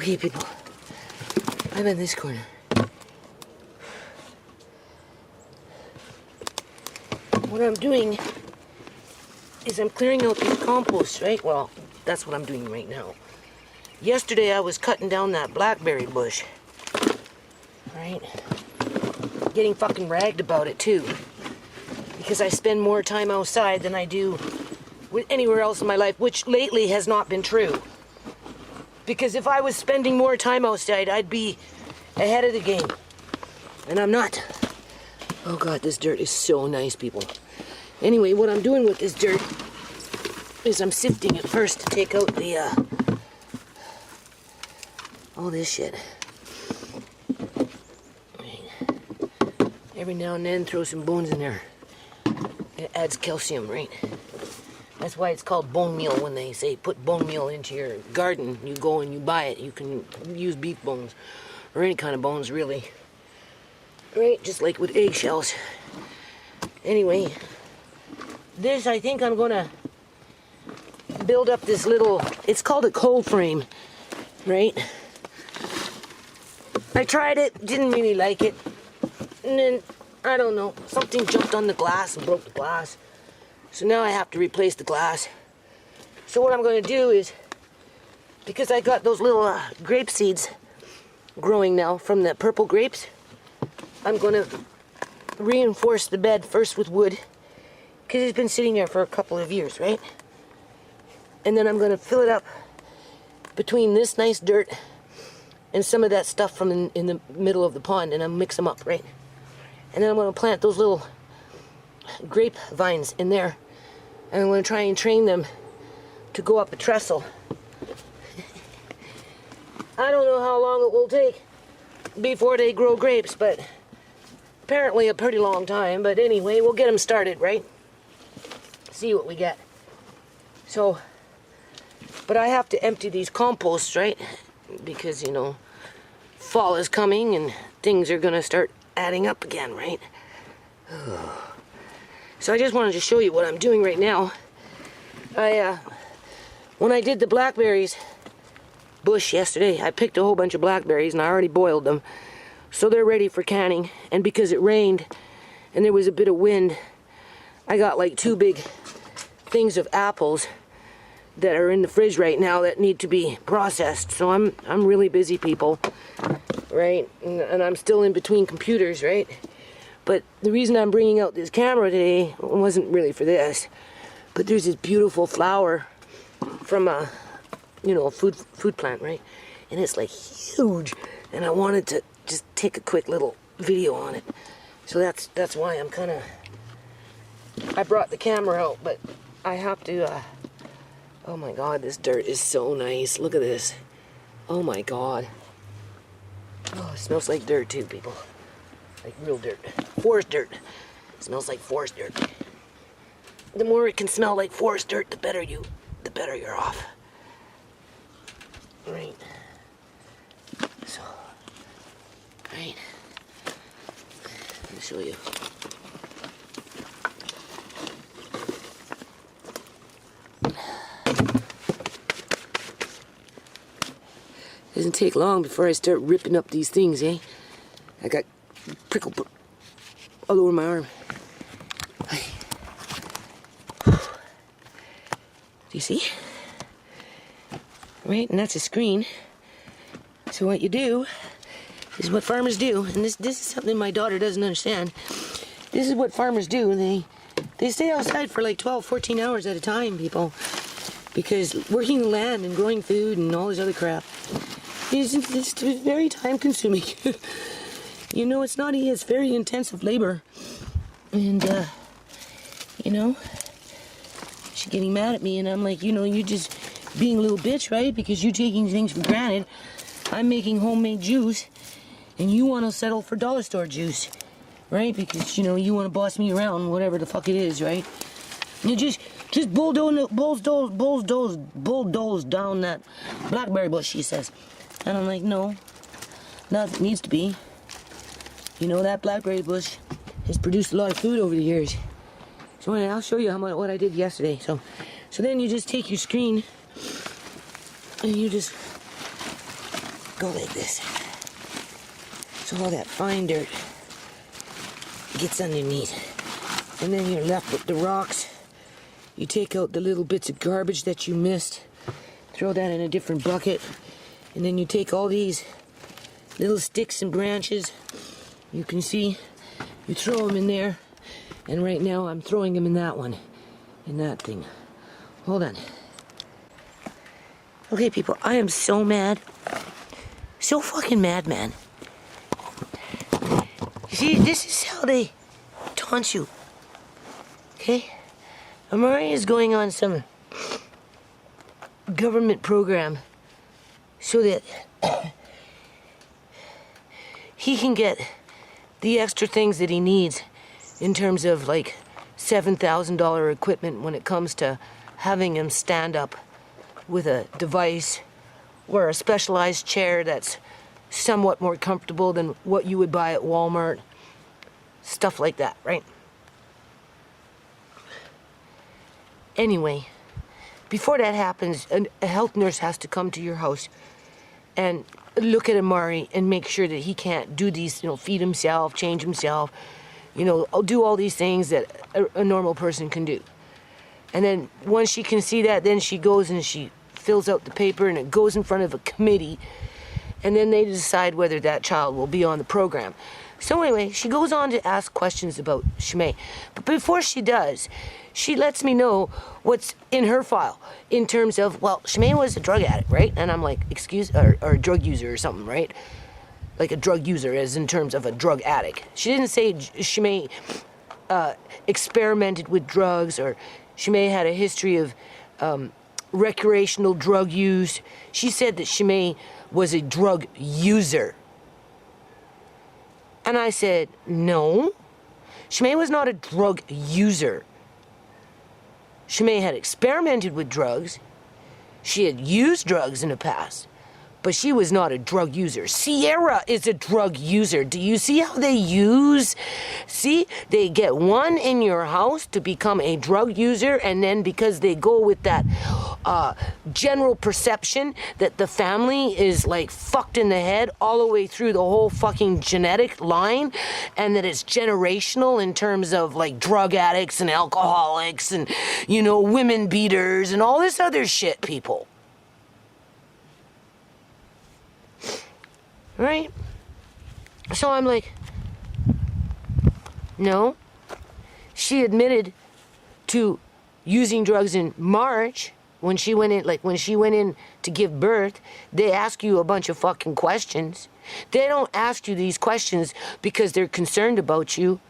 Okay, people. I'm in this corner. What I'm doing is I'm clearing out these composts, right? Well, that's what I'm doing right now. Yesterday I was cutting down that blackberry bush, right? Getting fucking ragged about it too, because I spend more time outside than I do with anywhere else in my life, which lately has not been true. Because if I was spending more time outside, I'd be ahead of the game, and I'm not. Oh God, this dirt is so nice, people. Anyway, what I'm doing with this dirt is I'm sifting it first to take out the all this shit. Every now and then throw some bones in there. It adds calcium, right? That's why it's called bone meal. When they say put bone meal into your garden, you go and you buy it. You can use beef bones or any kind of bones, really. Right? Just like with eggshells. Anyway, this, I think I'm gonna build up this little, it's called a cold frame, right? I tried it, didn't really like it. And then, I don't know, something jumped on the glass and broke the glass. So now I have to replace the glass. So what I'm going to do is, because I got those little grape seeds growing now from the purple grapes, I'm going to reinforce the bed first with wood, because it's been sitting there for a couple of years, right? And then I'm going to fill it up between this nice dirt and some of that stuff from in the middle of the pond, and I'll mix them up, right? And then I'm going to plant those little grape vines in there, and I'm going to try and train them to go up a trestle. I don't know how long it will take before they grow grapes, but apparently a pretty long time. But anyway, we'll get them started, right? See what we get. So, but I have to empty these composts, right? Because, you know, fall is coming and things are going to start adding up again, right? So I just wanted to show you what I'm doing right now. When I did the blackberries bush yesterday, I picked a whole bunch of blackberries and I already boiled them. So they're ready for canning. And because it rained and there was a bit of wind, I got like 2 big things of apples that are in the fridge right now that need to be processed. So I'm really busy, people, right? And I'm still in between computers, right? But the reason I'm bringing out this camera today wasn't really for this. But there's this beautiful flower from a, you know, a food plant, right? And it's like huge. And I wanted to just take a quick little video on it. So that's why I'm kind of, I brought the camera out, but I have to, oh my God, this dirt is so nice. Look at this. Oh my God. Oh, it smells like dirt too, people. Like real dirt. Forest dirt. It smells like forest dirt. The more it can smell like forest dirt, the better you're off. Right. So, right. Let me show you. Doesn't take long before I start ripping up these things, eh? I got prickle all over my arm. Do you see? Right, and that's a screen. So what you do, this is what farmers do, and this is something my daughter doesn't understand. This is what farmers do. They stay outside for like 12, 14 hours at a time, people, because working the land and growing food and all this other crap, it's very time consuming. You know, it's not easy, it's very intensive labor. And, you know, she's getting mad at me, and I'm like, you know, you're just being a little bitch, right? Because you're taking things for granted. I'm making homemade juice, and you want to settle for dollar store juice, right? Because, you know, you want to boss me around, whatever the fuck it is, right? You just bulldoze down that blackberry bush, she says. And I'm like, no, nothing needs to be. You know, that blackberry bush has produced a lot of food over the years. So I'll show you what I did yesterday. So then you just take your screen and you just go like this. So all that fine dirt gets underneath. And then you're left with the rocks. You take out the little bits of garbage that you missed, throw that in a different bucket, and then you take all these little sticks and branches, you can see, you throw them in there, and right now I'm throwing them in that one, in that thing. Hold on. Okay, people, I am so mad. So fucking mad, man. You see, this is how they taunt you. Okay? Amari is going on some government program so that he can get the extra things that he needs in terms of like $7,000 equipment when it comes to having him stand up with a device or a specialized chair that's somewhat more comfortable than what you would buy at Walmart. Stuff like that, right? Anyway, before that happens, a health nurse has to come to your house and look at Amari and make sure that he can't do these, feed himself, change himself, do all these things that a normal person can do. And then once she can see that, then she goes and she fills out the paper and it goes in front of a committee, and then they decide whether that child will be on the program. So anyway, she goes on to ask questions about ShaMay. But before she does, she lets me know what's in her file in terms of, well, ShaMay was a drug addict, right? And I'm like, or a drug user or something, right? Like a drug user as in terms of a drug addict. She didn't say ShaMay experimented with drugs or ShaMay had a history of recreational drug use. She said that ShaMay was a drug user. And I said, no, ShaMay was not a drug user. ShaMay had experimented with drugs. She had used drugs in the past, but she was not a drug user. Sierra is a drug user. Do you see how they use? See, they get one in your house to become a drug user, and then because they go with that general perception that the family is like fucked in the head all the way through the whole fucking genetic line, and that it's generational in terms of like drug addicts and alcoholics and, women beaters and all this other shit, people. Right? So I'm like, no. She admitted to using drugs in March when she went in to give birth. They ask you a bunch of fucking questions. They don't ask you these questions because they're concerned about you.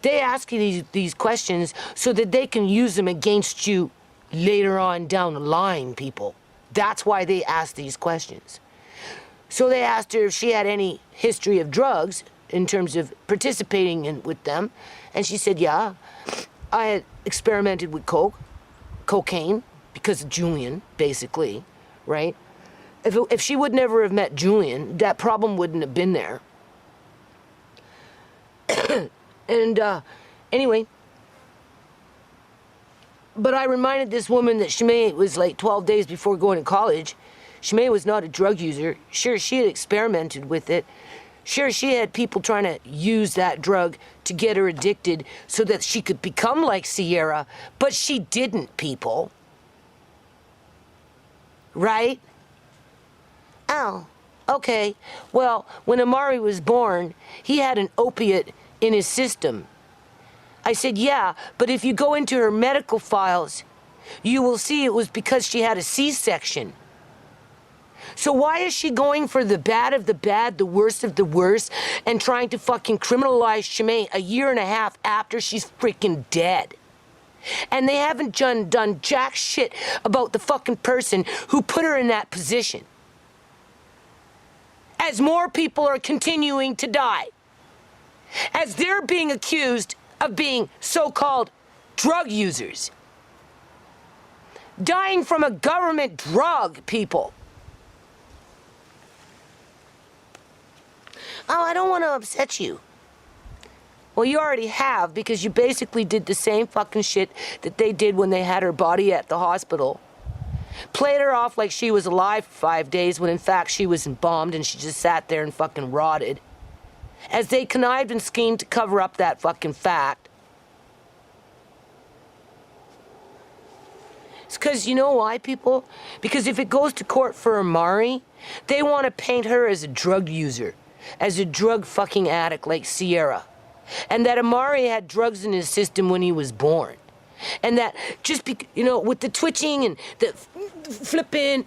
They ask you these questions so that they can use them against you later on down the line, people. That's why they ask these questions. So they asked her if she had any history of drugs in terms of participating with them. And she said, yeah, I had experimented with cocaine, because of Julian, basically, right? If she would never have met Julian, that problem wouldn't have been there. And anyway, but I reminded this woman that ShaMay was like 12 days before going to college. ShaMay was not a drug user. Sure, she had experimented with it. Sure, she had people trying to use that drug to get her addicted so that she could become like Sierra, but she didn't, people. Right? Oh, okay. Well, when Amari was born, he had an opiate in his system. I said, yeah, but if you go into her medical files, you will see it was because she had a C-section. So why is she going for the bad of the bad, the worst of the worst, and trying to fucking criminalize ShaMay a year and a half after she's freaking dead? And they haven't done jack shit about the fucking person who put her in that position. As more people are continuing to die. As they're being accused of being so-called drug users. Dying from a government drug, people. Oh, I don't want to upset you. Well, you already have, because you basically did the same fucking shit that they did when they had her body at the hospital. Played her off like she was alive for 5 days when in fact she was embalmed and she just sat there and fucking rotted. As they connived and schemed to cover up that fucking fact. It's because, you know why, people? Because if it goes to court for Amari, they want to paint her as a drug user, as a drug fucking addict like Sierra. And that Amari had drugs in his system when he was born. And that just, with the twitching and the flipping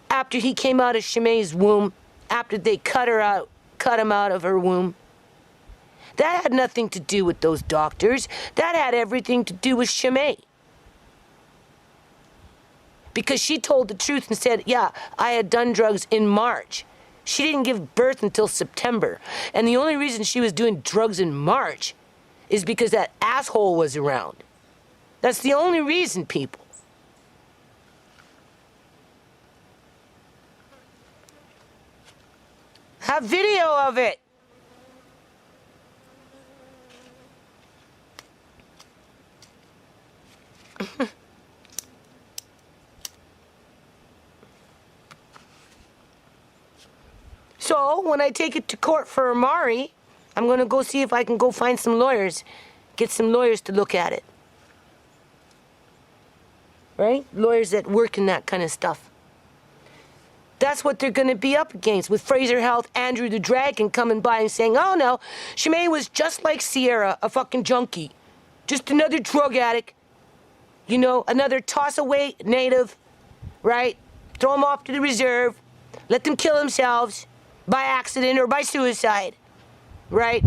after he came out of ShaMay's womb, after they cut him out of her womb, that had nothing to do with those doctors. That had everything to do with ShaMay. Because she told the truth and said, yeah, I had done drugs in March. She didn't give birth until September. And the only reason she was doing drugs in March is because that asshole was around. That's the only reason, people. Have video of it. So, when I take it to court for Amari, I'm going to go see if I can go find some lawyers. Get some lawyers to look at it. Right? Lawyers that work in that kind of stuff. That's what they're going to be up against with Fraser Health, Andrew the Dragon coming by and saying, oh no, ShaMay was just like Sierra, a fucking junkie. Just another drug addict. Another toss-away native, right? Throw them off to the reserve. Let them kill themselves by accident or by suicide, right?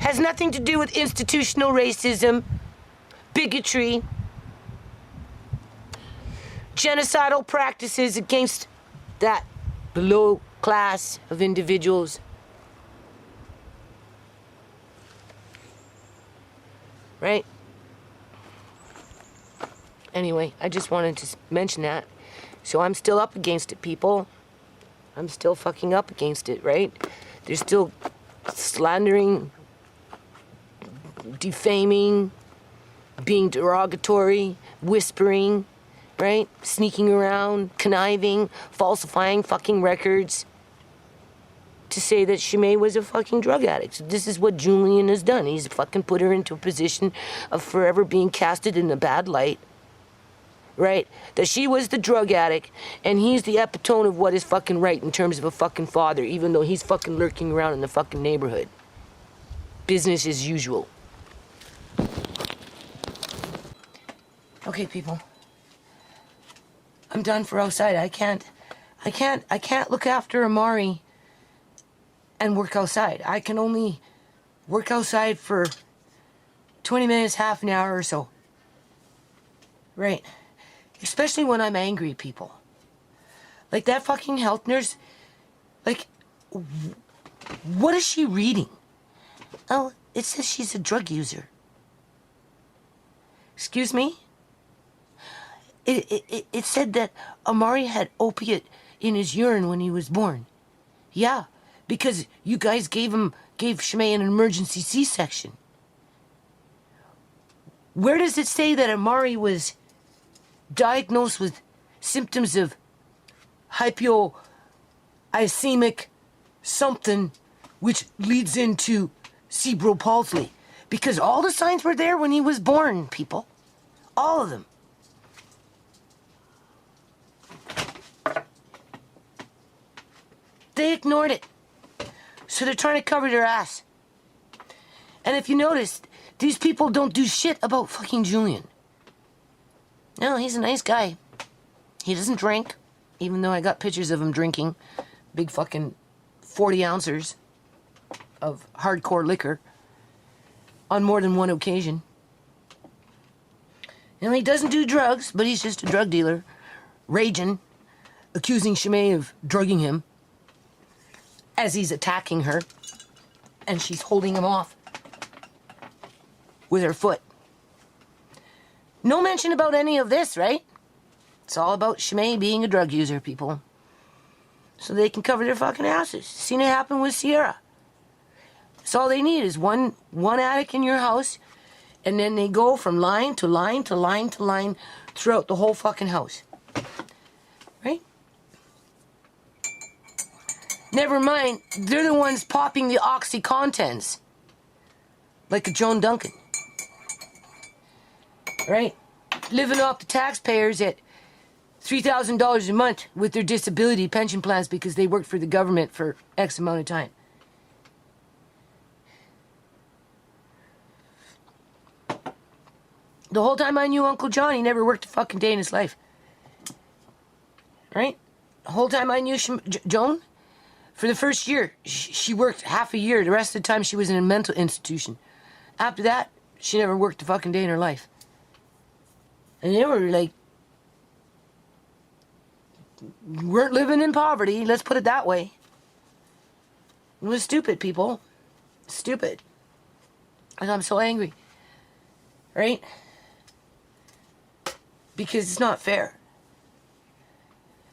Has nothing to do with institutional racism, bigotry, genocidal practices against that below class of individuals. Right? Anyway, I just wanted to mention that. So I'm still up against it, people. I'm still fucking up against it, right? They're still slandering, defaming, being derogatory, whispering, right? Sneaking around, conniving, falsifying fucking records to say that ShaMay was a fucking drug addict. So this is what Julian has done. He's fucking put her into a position of forever being casted in a bad light. Right? That she was the drug addict, and he's the epitome of what is fucking right in terms of a fucking father, even though he's fucking lurking around in the fucking neighborhood. Business as usual. Okay, people. I'm done for outside. I can't look after Amari and work outside. I can only work outside for 20 minutes, half an hour or so. Right. Especially when I'm angry, people. Like that fucking health nurse, like, what is she reading? Oh, it says she's a drug user. Excuse me? It said that Amari had opiate in his urine when he was born. Yeah, because you guys gave ShaMay an emergency C-section. Where does it say that Amari was diagnosed with symptoms of hypoicemic something, which leads into cerebral palsy? Because all the signs were there when he was born, people. All of them. They ignored it. So they're trying to cover their ass. And if you notice, these people don't do shit about fucking Julian. No, he's a nice guy. He doesn't drink, even though I got pictures of him drinking big fucking 40 ounces of hardcore liquor on more than one occasion. He doesn't do drugs, but he's just a drug dealer, raging, accusing ShaMay of drugging him as he's attacking her, and she's holding him off with her foot. No mention about any of this, right? It's all about ShaMay being a drug user, people. So they can cover their fucking asses. Seen it happen with Sierra. So all they need is one addict in your house, and then they go from line to line to line to line throughout the whole fucking house. Never mind, they're the ones popping the OxyContins. Like a Joan Duncan. Right? Living off the taxpayers at $3,000 a month with their disability pension plans because they worked for the government for X amount of time. The whole time I knew Uncle John, he never worked a fucking day in his life. Right? The whole time I knew Joan, for the first year, she worked half a year. The rest of the time, she was in a mental institution. After that, she never worked a fucking day in her life. And they were like, weren't living in poverty, let's put it that way. It was stupid, people. Stupid. And I'm so angry. Right? Because it's not fair.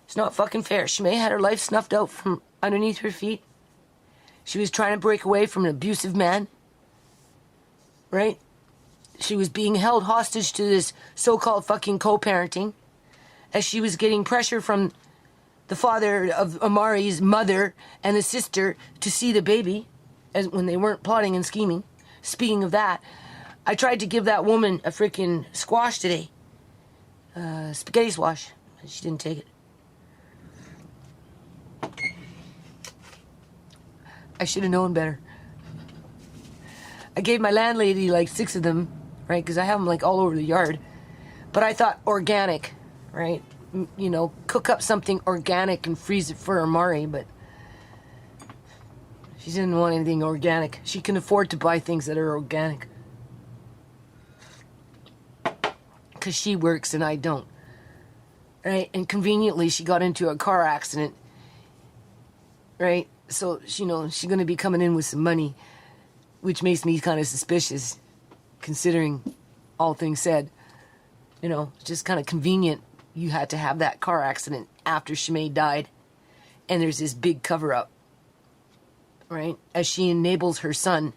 It's not fucking fair. ShaMay had her life snuffed out from underneath her feet. She was trying to break away from an abusive man. Right? She was being held hostage to this so-called fucking co-parenting as she was getting pressure from the father of Amari's mother and the sister to see the baby as when they weren't plotting and scheming. Speaking of that, I tried to give that woman a freaking squash today. Spaghetti squash. She didn't take it. I should have known better. I gave my landlady like 6 of them, right? Because I have them like all over the yard. But I thought organic, right? You know, cook up something organic and freeze it for Amari, but she didn't want anything organic. She can afford to buy things that are organic. Because she works and I don't. Right? And conveniently, she got into a car accident. Right? So, you know, she's going to be coming in with some money, which makes me kind of suspicious, considering all things said. You know, it's just kind of convenient you had to have that car accident after ShaMay died. And there's this big cover-up. Right? As she enables her son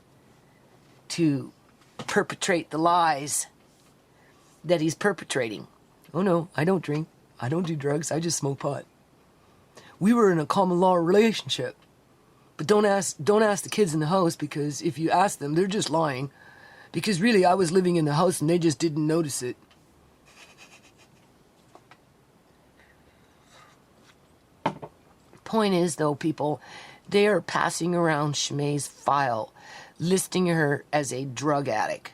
to perpetrate the lies that he's perpetrating. Oh no, I don't drink. I don't do drugs. I just smoke pot. We were in a common law relationship. But don't ask the kids in the house, because if you ask them, they're just lying. Because really, I was living in the house and they just didn't notice it. Point is, though, people, they are passing around ShaMay's file, listing her as a drug addict.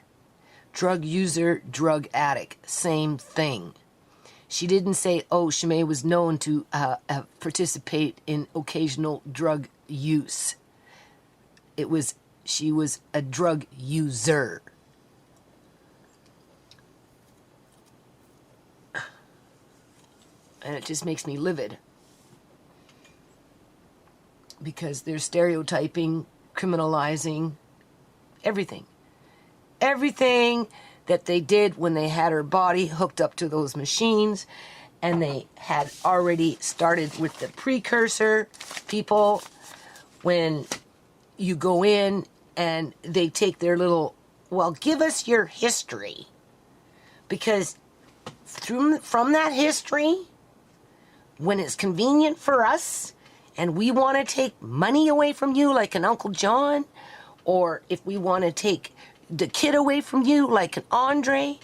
Drug user, drug addict, same thing. She didn't say, oh, ShaMay was known to participate in occasional drug use. She was a drug user. And it just makes me livid. Because they're stereotyping, criminalizing, everything. Everything that they did when they had her body hooked up to those machines, and they had already started with the precursor, people, when you go in and they take their little, well, give us your history. Because from that history, when it's convenient for us, and we want to take money away from you like an Uncle John, or if we want to take the kid away from you like an Andre,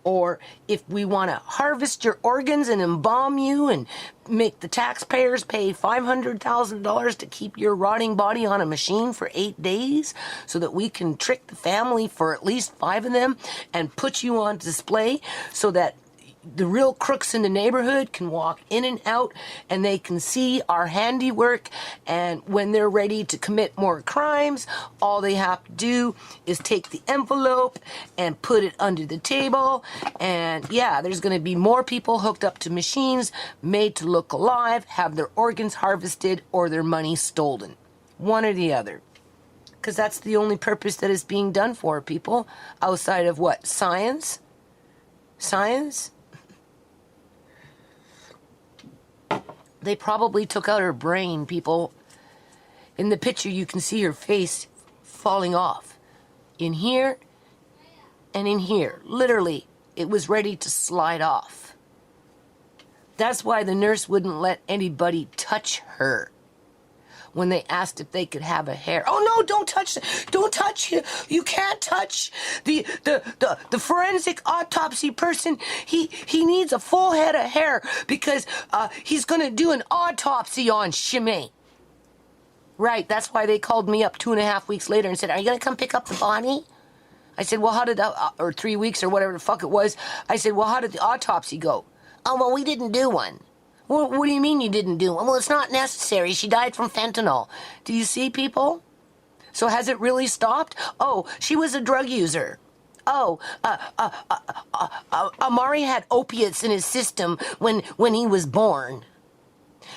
or if we want to harvest your organs and embalm you and make the taxpayers pay $500,000 to keep your rotting body on a machine for 8 days so that we can trick the family for at least 5 of them and put you on display so that the real crooks in the neighborhood can walk in and out and they can see our handiwork, and when they're ready to commit more crimes, all they have to do is take the envelope and put it under the table, and yeah, there's going to be more people hooked up to machines made to look alive, have their organs harvested, or their money stolen. One or the other. Because that's the only purpose that is being done for people outside of what? Science? Science? They probably took out her brain, people. In the picture, you can see her face falling off. In here and in here. Literally, it was ready to slide off. That's why the nurse wouldn't let anybody touch her. when they asked if they could have a hair. Oh no, don't touch you can't touch the forensic autopsy person. He needs a full head of hair because he's gonna do an autopsy on ShaMay. Right, that's why they called me up 2.5 weeks later and said, are you gonna come pick up the body? I said, well, how did that, or 3 weeks or whatever the fuck it was. I said, well, how did the autopsy go? Oh, well, we didn't do one. Well, what do you mean you didn't do one? Well, it's not necessary. She died from fentanyl. Do you see, people? So has it really stopped? Oh, she was a drug user. Oh, Amari had opiates in his system when he was born.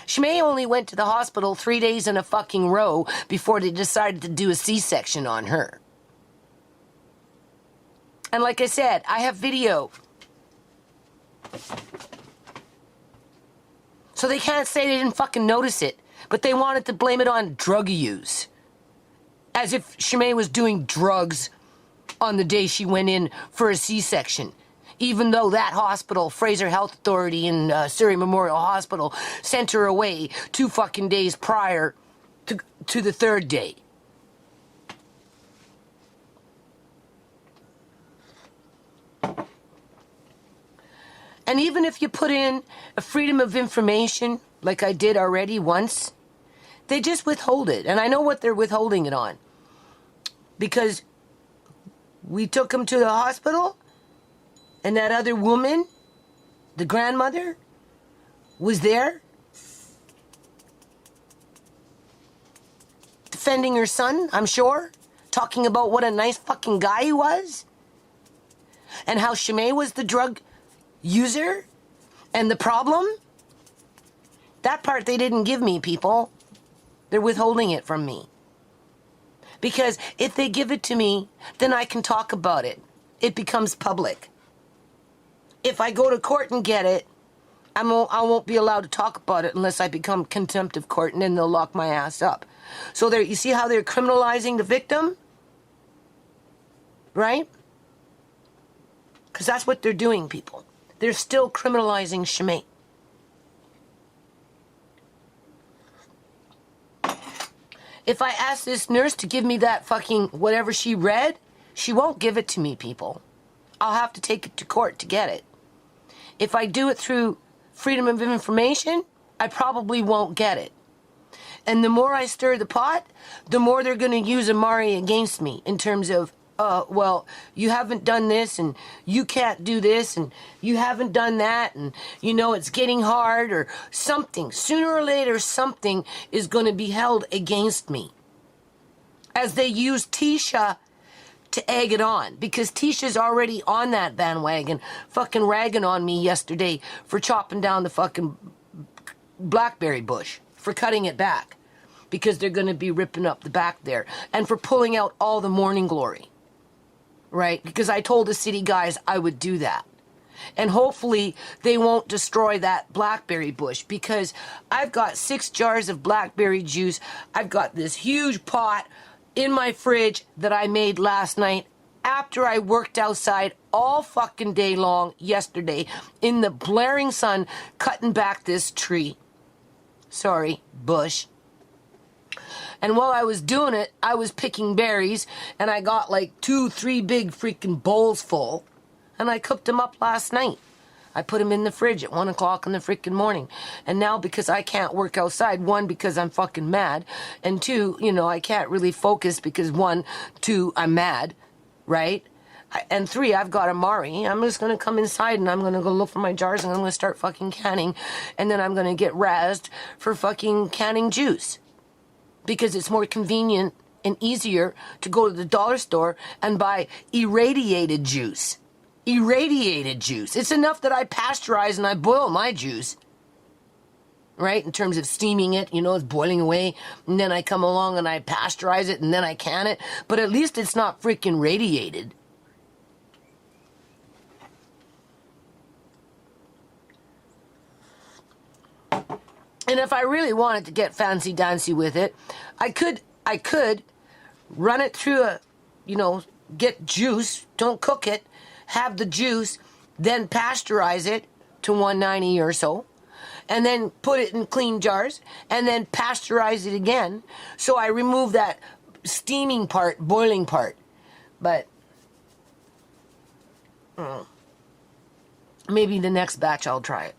ShaMay only went to the hospital 3 days in a fucking row before they decided to do a C-section on her. And like I said, I have video. So they can't say they didn't fucking notice it, but they wanted to blame it on drug use. As if ShaMay was doing drugs on the day she went in for a C-section. Even though that hospital, Fraser Health Authority in Surrey Memorial Hospital, sent her away 2 fucking days prior to the 3rd day. And even if you put in a freedom of information, like I did already once, they just withhold it. And I know what they're withholding it on. Because we took him to the hospital, and that other woman, the grandmother, was there, defending her son, I'm sure, talking about what a nice fucking guy he was, and how ShaMay was the drug user and the problem. That part they didn't give me, people. They're withholding it from me. Because if they give it to me, then I can talk about it. It becomes public. If I go to court and get it, I won't be allowed to talk about it unless I become contempt of court, and then they'll lock my ass up. So you see how they're criminalizing the victim? Right? Because that's what they're doing, people. They're still criminalizing ShaMay. If I ask this nurse to give me that fucking whatever she read, she won't give it to me, people. I'll have to take it to court to get it. If I do it through freedom of information, I probably won't get it. And the more I stir the pot, the more they're going to use Amari against me in terms of, well, you haven't done this, and you can't do this, and you haven't done that, and, you know, it's getting hard, or something. Sooner or later, something is going to be held against me. As they use Tisha to egg it on, because Tisha's already on that bandwagon, fucking ragging on me yesterday for chopping down the fucking blackberry bush, for cutting it back, because they're going to be ripping up the back there, and for pulling out all the morning glory. Right? Because I told the city guys I would do that. And hopefully they won't destroy that blackberry bush, because I've got 6 jars of blackberry juice. I've got this huge pot in my fridge that I made last night after I worked outside all fucking day long yesterday in the blaring sun cutting back this tree. Sorry, bush. And while I was doing it, I was picking berries, and I got like 2-3 big freaking bowls full, and I cooked them up last night. I put them in the fridge at 1 o'clock in the freaking morning. And now, because I can't work outside, 1, because I'm fucking mad, and 2, you know, I can't really focus because 1, 2, I'm mad, right? And 3, I've got Amari. I'm just going to come inside, and I'm going to go look for my jars, and I'm going to start fucking canning, and then I'm going to get razzed for fucking canning juice. Because it's more convenient and easier to go to the dollar store and buy irradiated juice. Irradiated juice. It's enough that I pasteurize and I boil my juice. Right? In terms of steaming it, you know, it's boiling away. And then I come along and I pasteurize it and then I can it. But at least it's not freaking radiated. And if I really wanted to get fancy-dancy with it, I could run it through a, you know, get juice, don't cook it, have the juice, then pasteurize it to 190 or so, and then put it in clean jars and then pasteurize it again. So I remove that steaming part, boiling part. But maybe the next batch I'll try it.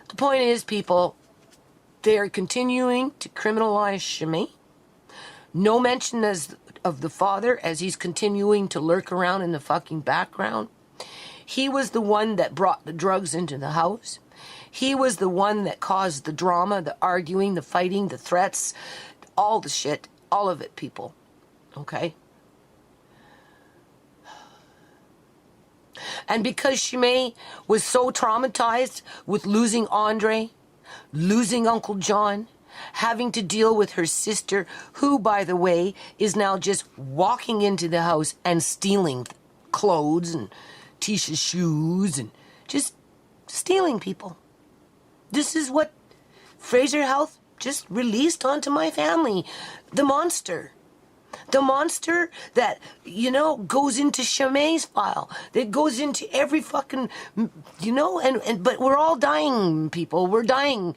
The point is, people, they are continuing to criminalize ShaMay. No mention of the father as he's continuing to lurk around in the fucking background. He was the one that brought the drugs into the house. He was the one that caused the drama, the arguing, the fighting, the threats, all the shit, all of it, people. Okay? And because ShaMay was so traumatized with losing Andre, losing Uncle John, having to deal with her sister, who, by the way, is now just walking into the house and stealing clothes and Tisha's shoes and just stealing people. This is what Fraser Health just released onto my family. The monster. The monster that, goes into ShaMay's file. That goes into every fucking, but we're all dying, people. We're dying.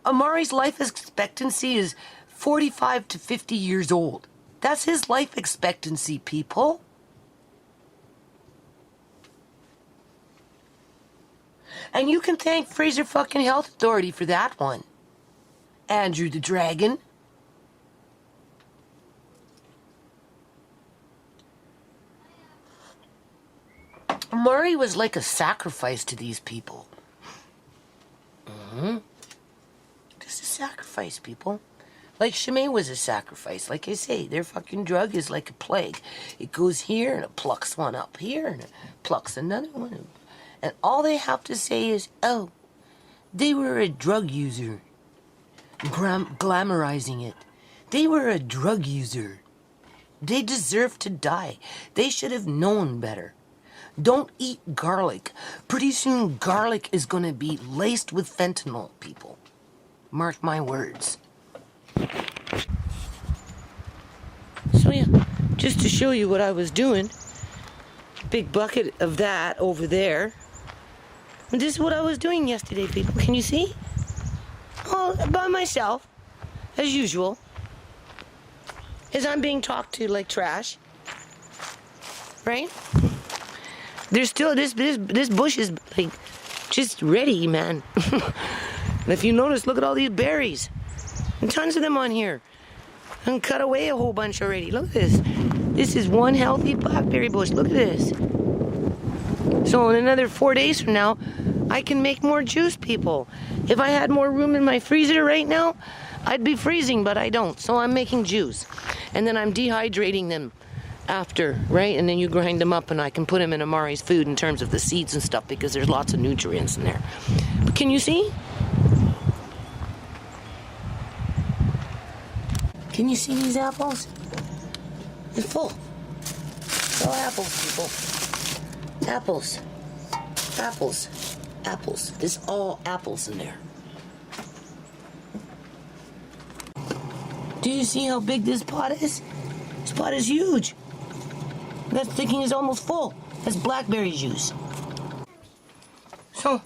Amari's life expectancy is 45 to 50 years old. That's his life expectancy, people. And you can thank Fraser fucking Health Authority for that one. Andrew the Dragon. Amari was like a sacrifice to these people. Just a sacrifice, people. Like ShaMay was a sacrifice. Like I say, their fucking drug is like a plague. It goes here and it plucks one up here and it plucks another one. And all they have to say is, oh, they were a drug user. Glamorizing it. They were a drug user. They deserve to die. They should have known better. Don't eat garlic. Pretty soon garlic is going to be laced with fentanyl, people. Mark my words. So yeah, just to show you what I was doing. Big bucket of that over there. And this is what I was doing yesterday, people. Can you see? All by myself, as usual. As I'm being talked to like trash. Right? There's still, this bush is like just ready, man. And if you notice, look at all these berries. And tons of them on here. And cut away a whole bunch already. Look at this. This is one healthy blackberry bush. Look at this. So in another 4 days from now, I can make more juice, people. If I had more room in my freezer right now, I'd be freezing, but I don't. So I'm making juice. And then I'm dehydrating them after, right? And then you grind them up and I can put them in Amari's food in terms of the seeds and stuff because there's lots of nutrients in there. But can you see? Can you see these apples? They're full. It's all apples, people. Apples. Apples. Apples. There's all apples in there. Do you see how big this pot is? This pot is huge. That thing is almost full. That's blackberry juice. So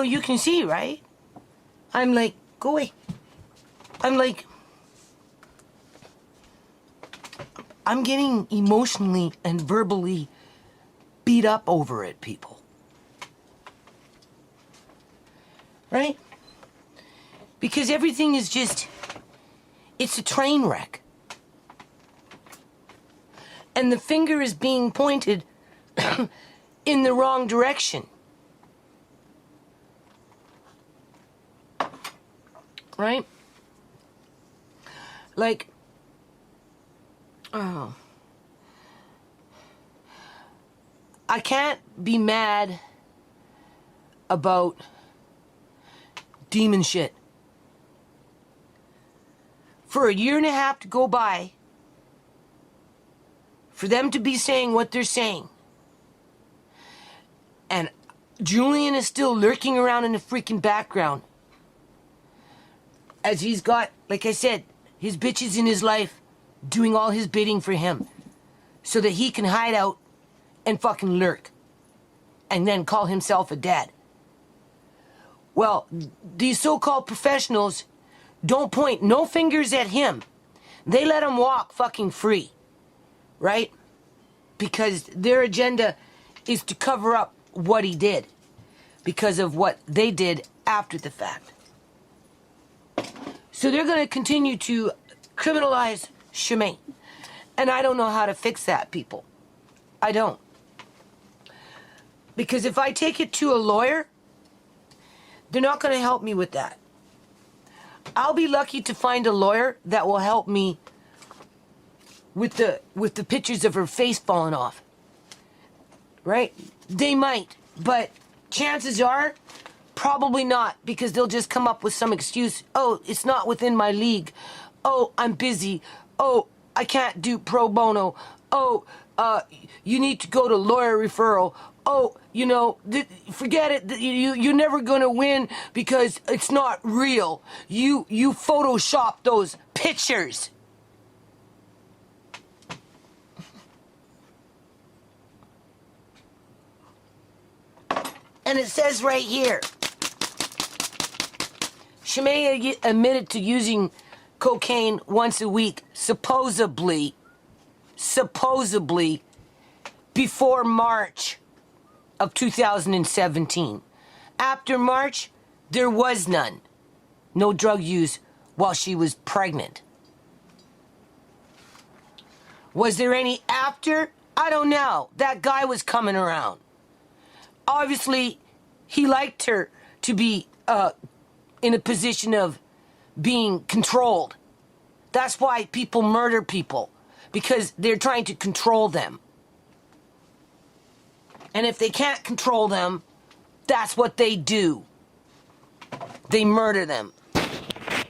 you can see, right? I'm like, go away. I'm getting emotionally and verbally beat up over it, people. Right? Because everything is just, it's a train wreck. And the finger is being pointed in the wrong direction. Right? Like, oh, I can't be mad about demon shit. For a year and a half to go by, for them to be saying what they're saying, and Julian is still lurking around in the freaking background, as he's got, like I said, his bitches in his life doing all his bidding for him so that he can hide out and fucking lurk and then call himself a dad. Well, these so-called professionals don't point no fingers at him. They let him walk fucking free, right? Because their agenda is to cover up what he did because of what they did after the fact. So they're going to continue to criminalize ShaMay. And I don't know how to fix that, people. I don't. Because if I take it to a lawyer, they're not going to help me with that. I'll be lucky to find a lawyer that will help me with the pictures of her face falling off. Right? They might, but chances are probably not, because they'll just come up with some excuse. Oh, it's not within my league. Oh, I'm busy. Oh, I can't do pro bono. Oh, you need to go to lawyer referral. Oh, forget it. You're never going to win because it's not real. You Photoshop those pictures. And it says right here, ShaMay admitted to using cocaine once a week, supposedly, before March of 2017. After March, there was none. No drug use while she was pregnant. Was there any after? I don't know. That guy was coming around. Obviously, he liked her to be in a position of being controlled. That's why people murder people, because they're trying to control them. And if they can't control them, that's what they do. They murder them.